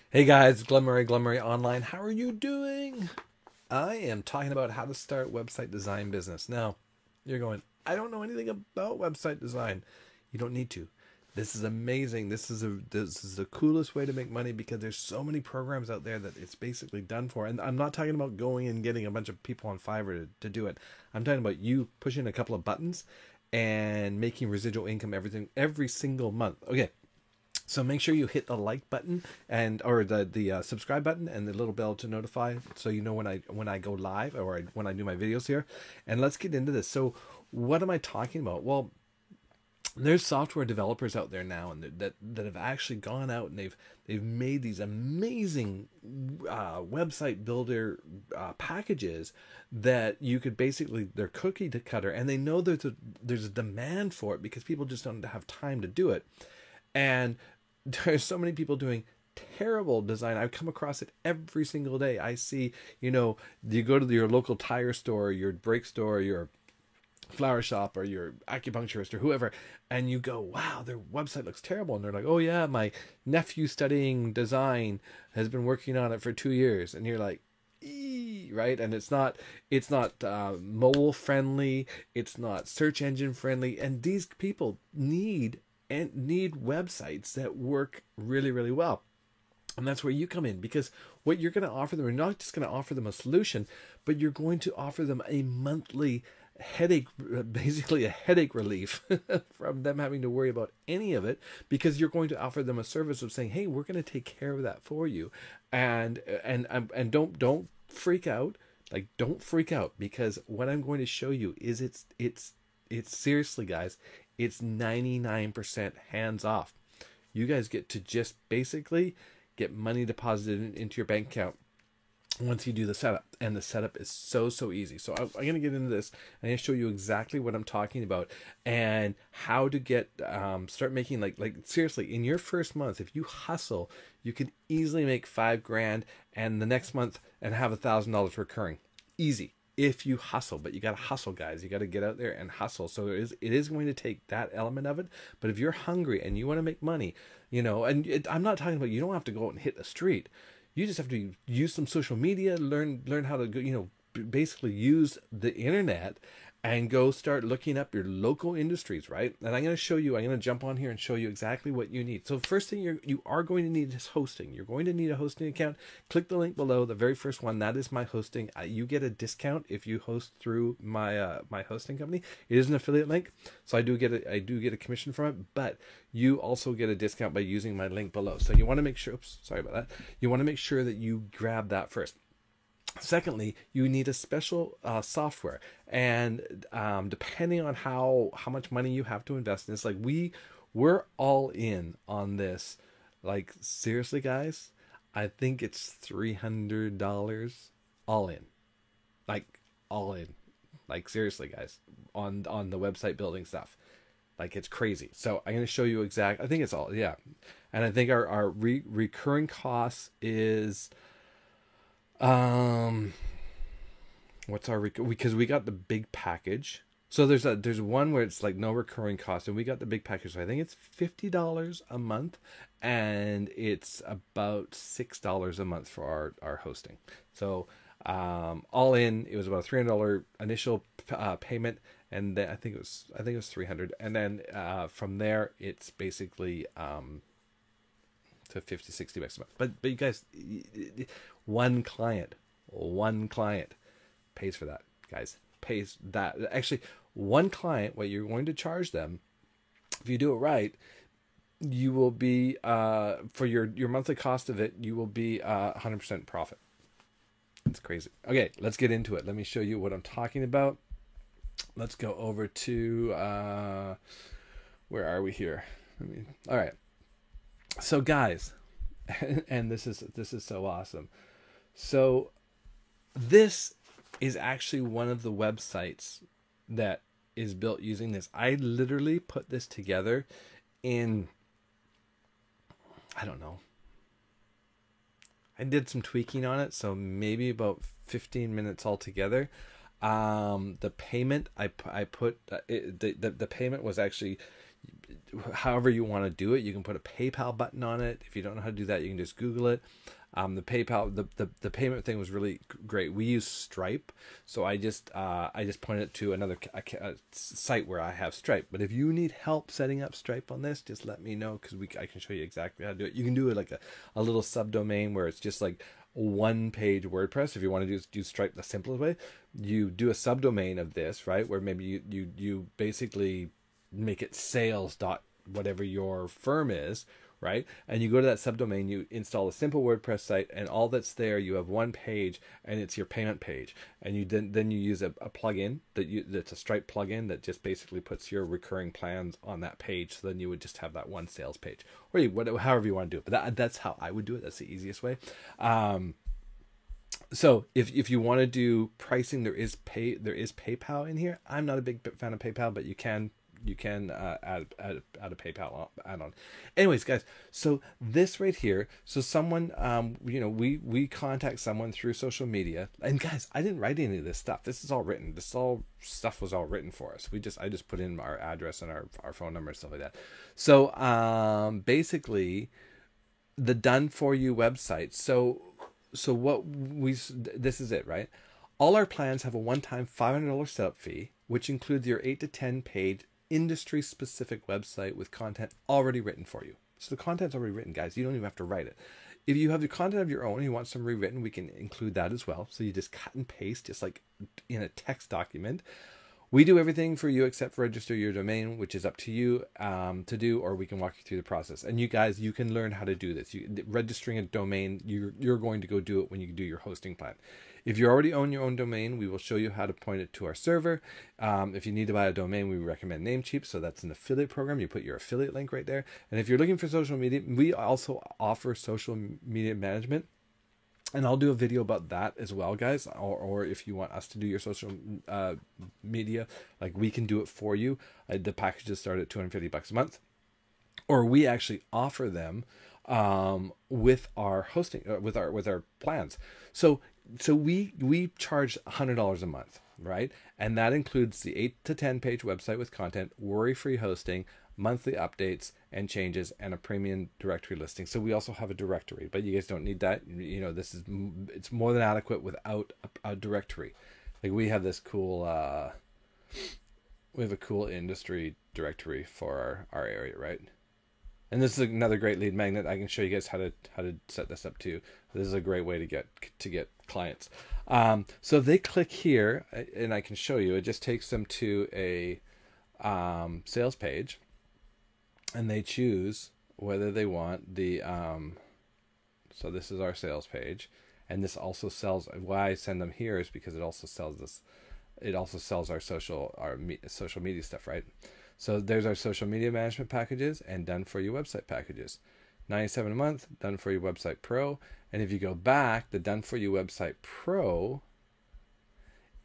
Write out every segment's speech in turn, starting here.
Hey guys, Glenn Murray Online. How are you doing? I am talking about how to start website design business. Now, you're going, I don't know anything about website design. You don't need to. This is amazing. This is the coolest way to make money because there's so many programs out there that it's basically done for. And I'm not talking about going and getting a bunch of people on Fiverr to do it. I'm talking about you pushing a couple of buttons and making residual income every single month. Okay, so make sure you hit the like button and or the subscribe button and the little bell to notify, so you know when I go live or when I do my videos here. And let's get into this. So what am I talking about? Well, there's software developers out there now, and that have actually gone out and they've made these amazing website builder packages that you could basically, they're cookie to cutter, and they know there's a demand for it because people just don't have time to do it. And there's so many people doing terrible design. I come across it every single day. I see, you go to your local tire store, your brake store, your flower shop, or your acupuncturist, or whoever, and you go, wow, their website looks terrible. And they're like, oh yeah, my nephew studying design has been working on it for 2 years. And you're like, right? And it's not mobile friendly, it's not search engine friendly, and these people need websites that work really, really well. And that's where you come in, because what you're going to offer them, you're not just going to offer them a solution, but you're going to offer them a monthly headache, basically a headache relief from them having to worry about any of it, because you're going to offer them a service of saying, hey, we're going to take care of that for you. And don't freak out. Like, don't freak out, because what I'm going to show you is it's seriously, guys, it's 99% hands off. You guys get to just basically get money deposited into your bank account once you do the setup. And the setup is so easy. So I'm going to get into this. I'm going to show you exactly what I'm talking about and how to get start making, like seriously, in your first month, if you hustle, you can easily make 5 grand and the next month and have $1,000 recurring. Easy, if you hustle. But you got to hustle, guys. You got to get out there and hustle. So it is going to take that element of it. But if you're hungry and you want to make money, I'm not talking about, you don't have to go out and hit the street. You just have to use some social media, learn how to go, basically use the internet, and go start looking up your local industries, right? And I'm going to jump on here and show you exactly what you need. So first thing you are going to need is hosting. You're going to need a hosting account. Click the link below, the very first one. That is my hosting. You get a discount if you host through my hosting company. It is an affiliate link, so I do get a commission from it, but you also get a discount by using my link below. So you want to make sure, oops, sorry about that. You want to make sure that you grab that first. Secondly, you need a special software, and depending on how much money you have to invest in this, like we're all in on this. Like, seriously, guys, I think it's $300 all in, like all in, like seriously, guys, on the website building stuff. Like, it's crazy. So I'm going to show you exact. I think it's all, yeah, and I think our recurring costs is um what's our because we got the big package. So there's one where it's like no recurring cost, and we got the big package. So I think it's $50 a month, and it's about $6 a month for our hosting. So all in, it was about a $300 initial payment, and then I think it was 300, and then from there it's basically to 50, $60 a month. But you guys, one client pays for that, guys. Pays that. Actually, one client, what you're going to charge them, if you do it right, you will be for your monthly cost of it, you will be 100% profit. It's crazy. Okay, let's get into it. Let me show you what I'm talking about. Let's go over to where are we here? All right. So guys, and this is so awesome. So this is actually one of the websites that is built using this. I literally put this together in, I don't know, I did some tweaking on it, so maybe about 15 minutes altogether. The payment I put the payment was actually, however you want to do it. You can put a PayPal button on it. If you don't know how to do that, you can just Google it. The PayPal, the payment thing was really great. We use Stripe, so I just pointed to another site where I have Stripe. But if you need help setting up Stripe on this, just let me know, because I can show you exactly how to do it. You can do it like a little subdomain where it's just like one page WordPress. If you want to do Stripe the simplest way, you do a subdomain of this, right? Where maybe you basically make it sales dot whatever your firm is, right? And you go to that subdomain, you install a simple WordPress site, and all that's there, you have one page, and it's your payment page. And you then you use a plugin that's a Stripe plugin that just basically puts your recurring plans on that page. So then you would just have that one sales page, or however you want to do it. But that's how I would do it. That's the easiest way. So if you want to do pricing, there is PayPal in here. I'm not a big fan of PayPal, but you can add a PayPal add-on. Anyways, guys, so this right here, so someone, we contact someone through social media, and guys, I didn't write any of this stuff. This is all written. Stuff was all written for us. I just put in our address and our phone number and stuff like that. So basically, the done for you website. So this is it, right? All our plans have a one-time $500 setup fee, which includes your 8 to 10 page industry specific website with content already written for you. So the content's already written, guys. You don't even have to write it. If you have the content of your own and you want some rewritten, we can include that as well. So you just cut and paste, just like in a text document. We do everything for you except register your domain, which is up to you to do, or we can walk you through the process. And you guys, you can learn how to do this. Registering a domain, you're going to go do it when you do your hosting plan. If you already own your own domain, we will show you how to point it to our server. If you need to buy a domain, we recommend Namecheap. So that's an affiliate program. You put your affiliate link right there. And if you're looking for social media, we also offer social media management. And I'll do a video about that as well, guys. Or if you want us to do your social media, like we can do it for you. The packages start at $250 a month. Or we actually offer them with our hosting, with our plans. So we charge $100 a month, right? And that includes the 8 to 10 page website with content, worry-free hosting, monthly updates and changes, and a premium directory listing. So we also have a directory, but you guys don't need that. It's more than adequate without a directory. Like we have this cool, we have a cool industry directory for our area, right? And this is another great lead magnet. I can show you guys how to set this up too. This is a great way to get clients. So if they click here, and I can show you, it just takes them to a sales page, and they choose whether they want the. So this is our sales page, and this also sells. Why I send them here is because it also sells this. It also sells our social media stuff, right? So there's our social media management packages and done for you website packages. $97 a month, done for you website pro. And if you go back, the done for you website pro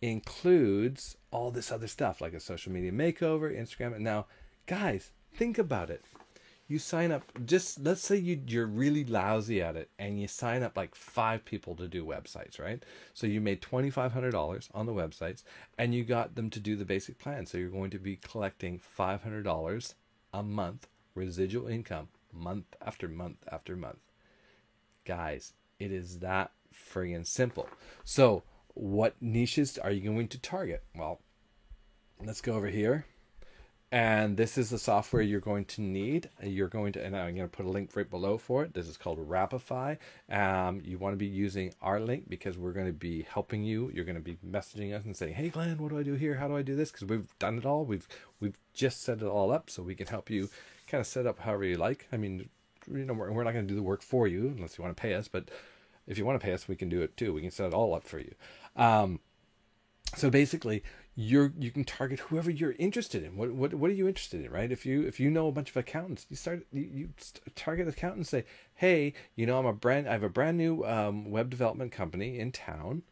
includes all this other stuff like a social media makeover, Instagram. And now, guys, think about it. You sign up, just let's say you're really lousy at it and you sign up like 5 people to do websites, right? So you made $2,500 on the websites and you got them to do the basic plan. So you're going to be collecting $500 a month residual income month after month after month. Guys, it is that friggin' simple. So what niches are you going to target? Well, let's go over here. And this is the software you're going to need. And I'm going to put a link right below for it. This is called Rapify. You want to be using our link because we're going to be helping you. You're going to be messaging us and saying, "Hey, Glenn, what do I do here? How do I do this?" Because we've done it all. We've just set it all up, so we can help you kind of set up however you like. I mean, we're not going to do the work for you unless you want to pay us. But if you want to pay us, we can do it too. We can set it all up for you. So basically, you can target whoever you're interested in. What are you interested in, right? If you know a bunch of accountants, you target accountants. Say, hey, I have a brand new web development company in town,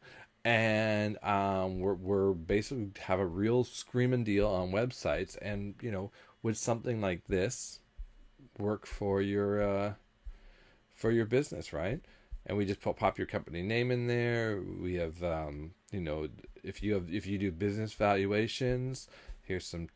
and we're basically have a real screaming deal on websites, and would something like this work for your business, right? And we just pop your company name in there. We have, if you do business valuations, Here's some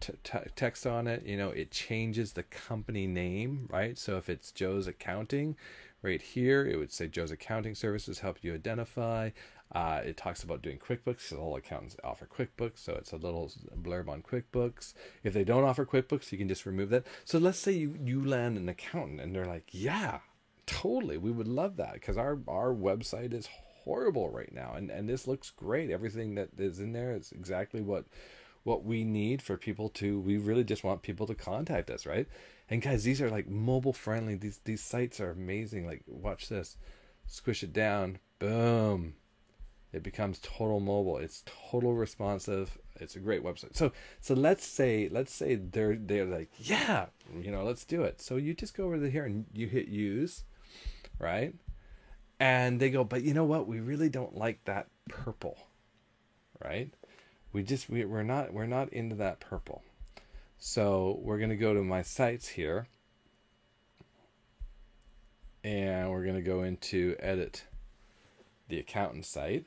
text on it. You know, it changes the company name, right? So if it's Joe's Accounting, right here, it would say Joe's Accounting Services help you identify. It talks about doing QuickBooks, so all accountants offer QuickBooks, so it's a little blurb on QuickBooks. If they don't offer QuickBooks, you can just remove that. So let's say you land an accountant and they're like, yeah, totally, we would love that because our website is horrible right now, and this looks great. Everything that is in there is exactly what we need for people to, we really just want people to contact us, right? And guys, these are like mobile friendly. These sites are amazing. Like, watch this. Squish it down. Boom. It becomes total mobile. It's total responsive. It's a great website. So let's say they're like, yeah, you know, let's do it. So you just go over here and you hit use, right? And they go, but you know what? We really don't like that purple, right? We're not into that purple. So we're going to go to my sites here, and we're going to go into edit the accountant site,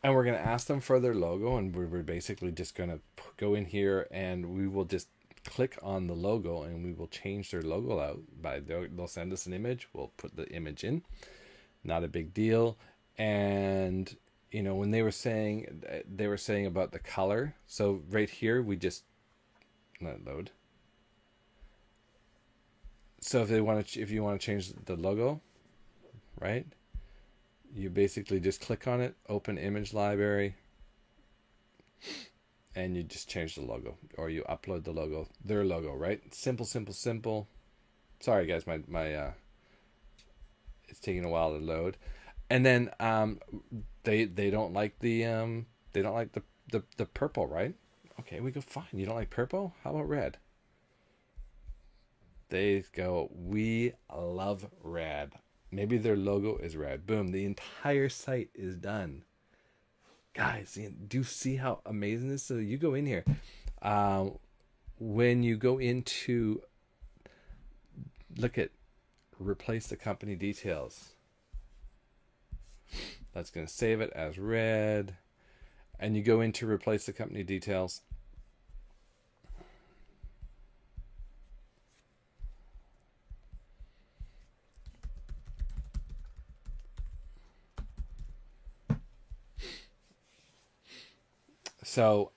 and we're going to ask them for their logo, and we're basically just going to go in here and we will just click on the logo and we will change their logo out. They'll send us an image, we'll put the image in, not a big deal. And you know, when they were saying about the color, so right here we just let it load. So if you want to change the logo, right, you basically just click on it, open image library, and you just change the logo, or you upload the logo, their logo, right? Simple. Sorry guys, my it's taking a while to load. And then they don't like the purple, right? Okay, we go, fine. You don't like purple? How about red? They go, we love red. Maybe their logo is red. Boom, the entire site is done. Guys, do you see how amazing this is? So you go in here. When you go into, look at replace the company details. That's going to save it as red. And you go into replace the company details. So,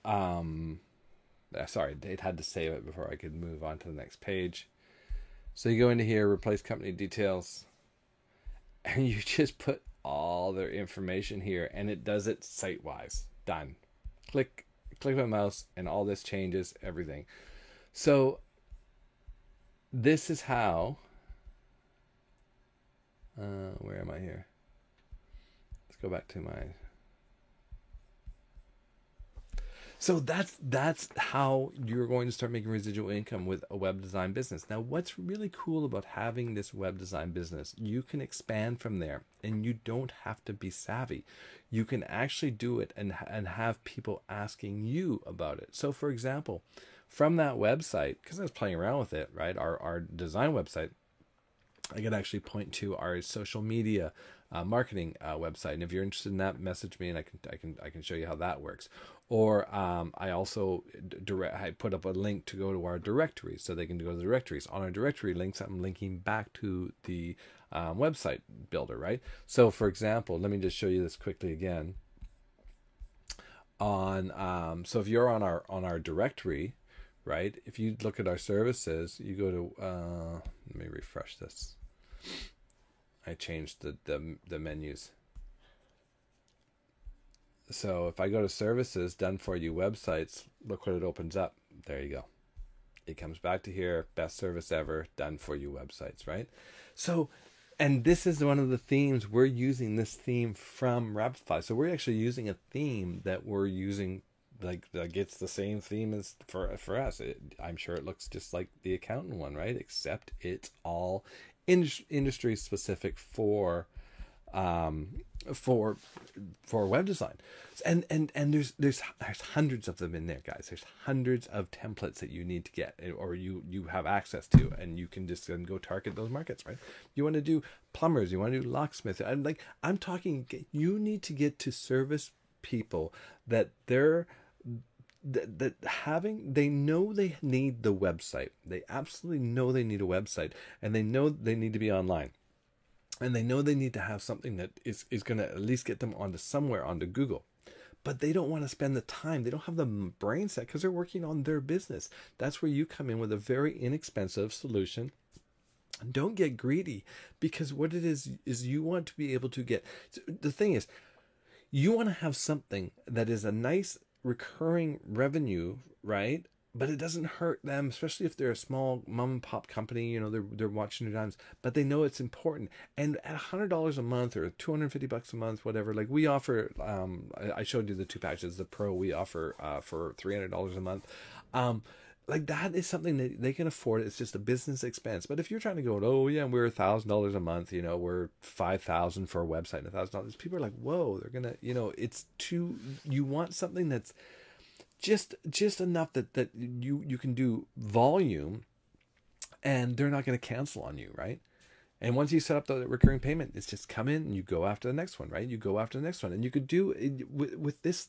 sorry, it had to save it before I could move on to the next page. So you go into here, replace company details, and you just put all their information here, and it does it site-wise. Done. Click my mouse, and all this changes everything. So this is how. Where am I here? Let's go back to my. So that's how you're going to start making residual income with a web design business. Now, what's really cool about having this web design business, you can expand from there, and you don't have to be savvy. You can actually do it and have people asking you about it. So, for example, from that website, because I was playing around with it, right, our design website, I could actually point to our social media marketing website, and if you're interested in that, message me, and I can show you how that works. Or I also I put up a link to go to our directory, so they can go to the directories. On our directory links, I'm linking back to the website builder, right? So, for example, let me just show you this quickly again. So if you're on our directory, right? If you look at our services, you go to let me refresh this. I changed the menus. So if I go to services, done for you websites, look what it opens up. There you go. It comes back to here, best service ever, done for you websites, right? So, and this is one of the themes. We're using this theme from Rapidfy. So we're actually using a theme that we're using, like it's the same theme as for us. I'm sure it looks just like the accountant one, right? Except it's all industry specific for web design, and there's hundreds of them in there, guys. There's hundreds of templates that you need to get, or you have access to, and you can just go target those markets, right? You want to do plumbers, you want to do locksmiths. I'm talking, you need to get to service people that that having, they know they need the website. They absolutely know they need a website, and they know they need to be online. And they know they need to have something that is going to at least get them onto somewhere, onto Google. But they don't want to spend the time. They don't have the brain set because they're working on their business. That's where you come in with a very inexpensive solution. Don't get greedy, because what it is you want to be able to get. The thing is, you want to have something that is a nice recurring revenue, right? But it doesn't hurt them, especially if they're a small mom and pop company. You know, they're watching their dimes, but they know it's important. And at $100 a month or $250 a month, whatever, like we offer, I showed you the two packages. The Pro we offer for $300 a month. Like that is something that they can afford. It's just a business expense. But if you're trying to go, oh yeah, we're $1,000 a month, you know, we're $5,000 for a website and $1,000, people are like, whoa, they're gonna, you know, it's too. You want something that's just enough that you can do volume, and they're not going to cancel on you, right? And once you set up the recurring payment, it's just come in and you go after the next one, right? You go after the next one, and you could do with this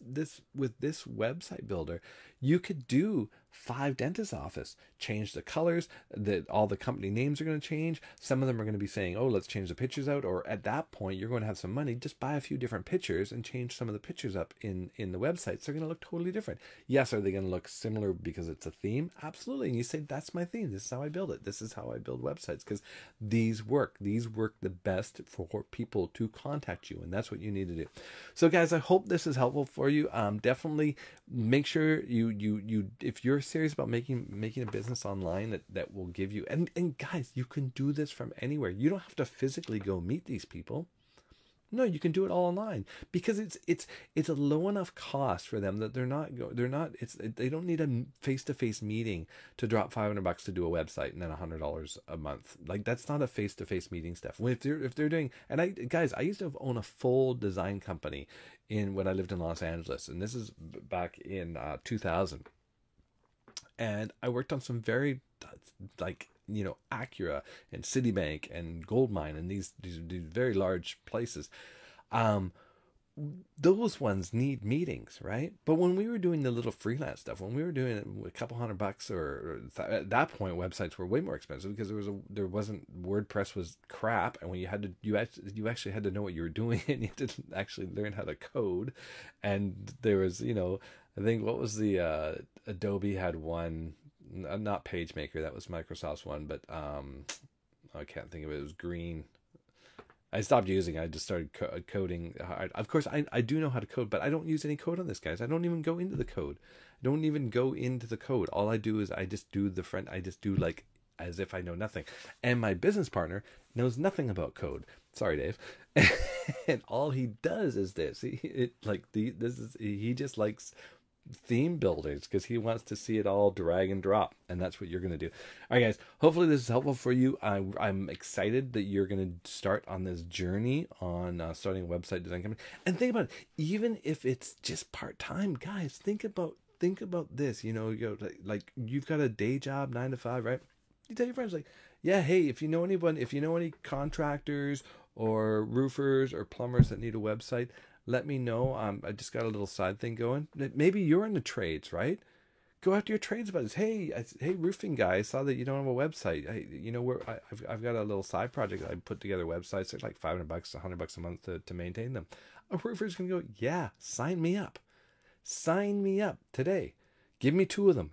website builder, you could do 5 dentist office, change the colors, that all the company names are going to change. Some of them are going to be saying, oh, let's change the pictures out, or at that point you're going to have some money, just buy a few different pictures and change some of the pictures up in the websites. They're going to look totally different. Yes, are they going to look similar because it's a theme? Absolutely. And you say, that's my theme. This is how I build it. This is how I build websites, because these work the best for people to contact you, and that's what you need to do. So guys, I hope this is helpful for you. Definitely make sure you if you're serious about making a business online that will give you, and guys, you can do this from anywhere. You don't have to physically go meet these people. No, you can do it all online, because it's a low enough cost for them that they don't need a face-to-face meeting to drop $500 to do a website and then $100 a month. Like, that's not a face-to-face meeting stuff. If they're doing, and I used to own a full design company when I lived in Los Angeles, and this is back in 2000. And I worked on some very, like, you know, Acura and Citibank and Goldmine and these very large places. Those ones need meetings, right? But when we were doing the little freelance stuff, when we were doing it with a couple $100, at that point, websites were way more expensive, because WordPress was crap, and when you actually had to know what you were doing, and you had to actually learn how to code. And there was, you know, I think, what was the Adobe had one, not PageMaker, that was Microsoft's one, but I can't think of it. It was green. I stopped using it. I just started coding hard. Of course, I do know how to code, but I don't use any code on this, guys. I don't even go into the code. All I do is I just do like as if I know nothing. And my business partner knows nothing about code. Sorry, Dave. And all he does is this. He just likes theme builders, because he wants to see it all drag and drop, and that's what you're going to do. All right, guys, hopefully this is helpful for you. I'm excited that you're going to start on this journey on starting a website design company. And think about it, even if it's just part-time, guys, think about this. You know, like you've got a day job, 9 to 5, right? You tell your friends, like, yeah, hey, if you know any contractors or roofers or plumbers that need a website, let me know. I just got a little side thing going. Maybe you're in the trades, right? Go after your trades buddies. Hey, roofing guy, I saw that you don't have a website. Hey, you know, I've got a little side project. I put together websites. They're like $500, $100 a month to maintain them. A roofer's gonna go, yeah, sign me up. Sign me up today. Give me 2 of them.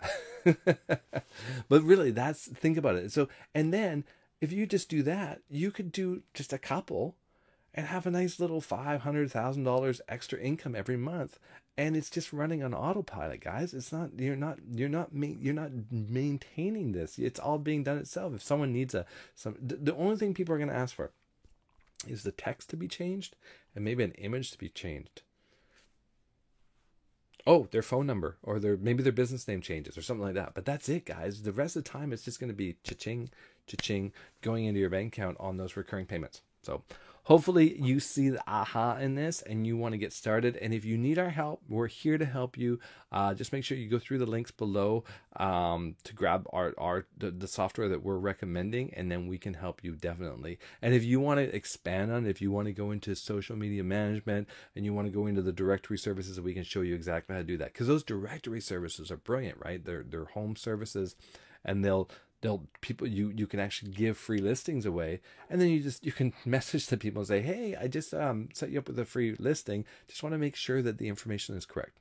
But really, think about it. So, and then if you just do that, you could do just a couple and have a nice little $500,000 extra income every month, and it's just running on autopilot, guys. It's not, you're not maintaining this. It's all being done itself. If someone needs the only thing people are going to ask for is the text to be changed and maybe an image to be changed. Oh, their phone number, or maybe their business name changes or something like that. But that's it, guys. The rest of the time, it's just going to be cha-ching, cha-ching, going into your bank account on those recurring payments. So hopefully you see the aha in this and you want to get started. And if you need our help, we're here to help you. Just make sure you go through the links below to grab the software that we're recommending, and then we can help you definitely. And if you want to expand on it, if you want to go into social media management and you want to go into the directory services, we can show you exactly how to do that. Because those directory services are brilliant, right? They're home services, and they'll people, you can actually give free listings away, and then you can message the people and say, hey, I just set you up with a free listing, just want to make sure that the information is correct.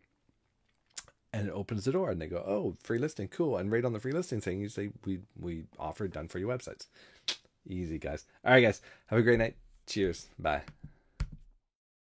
And it opens the door, and they go, oh, free listing, cool. And right on the free listing thing, you say, we offer done for your websites. Easy, guys. All right, guys, have a great night. Cheers. Bye.